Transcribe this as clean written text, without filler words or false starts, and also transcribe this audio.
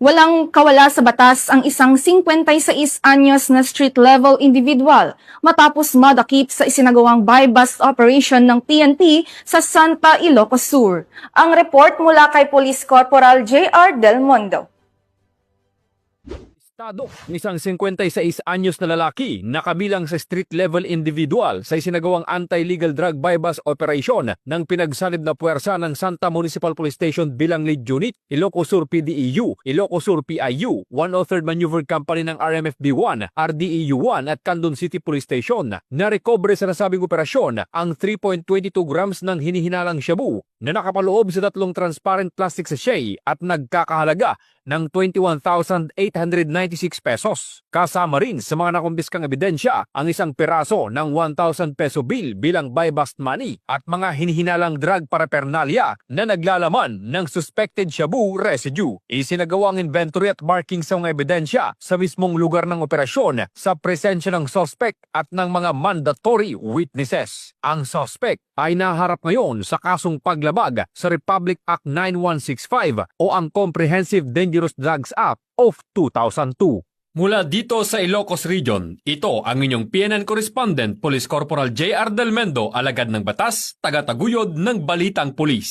Walang kawala sa batas ang isang 56 anyos na street-level individual matapos madakip sa isinagawang buy-bust operation ng PNP sa Santa Ilocos Sur. Ang report mula kay Police Corporal J.R. Del Mondo. Estado ng isang 56 anyos na lalaki na kabilang sa street-level individual sa isinagawang anti-legal drug buy-bust operation ng pinagsanib na puwersa ng Santa Municipal Police Station bilang lead unit, Ilocos Sur PDEU, Ilocos Sur PIU, 103rd Maneuver Company ng RMFB-1, RDEU-1 at Candon City Police Station. Narekobre sa nasabing operasyon ang 3.22 grams ng hinihinalang shabu na nakapaloob sa 3 transparent plastic sachet at nagkakahalaga ng 21,896 pesos. Kasama rin sa mga nakumpiskang ebidensya ang isang piraso ng 1,000 peso bill bilang buy-bust money at mga hinihinalang drug paraphernalia na naglalaman ng suspected shabu residue. Isinagawang inventory at marking sa mga ebidensya sa mismong lugar ng operasyon sa presensya ng suspect at ng mga mandatory witnesses. Ang suspect ay naharap ngayon sa kasong paglabag sa Republic Act 9165 o ang Comprehensive Dangerous Drugs Act of 2002. Mula dito sa Ilocos Region, ito ang inyong PNN Correspondent, Police Corporal J.R. Del Mendo, alagad ng batas, tagataguyod ng Balitang Pulis.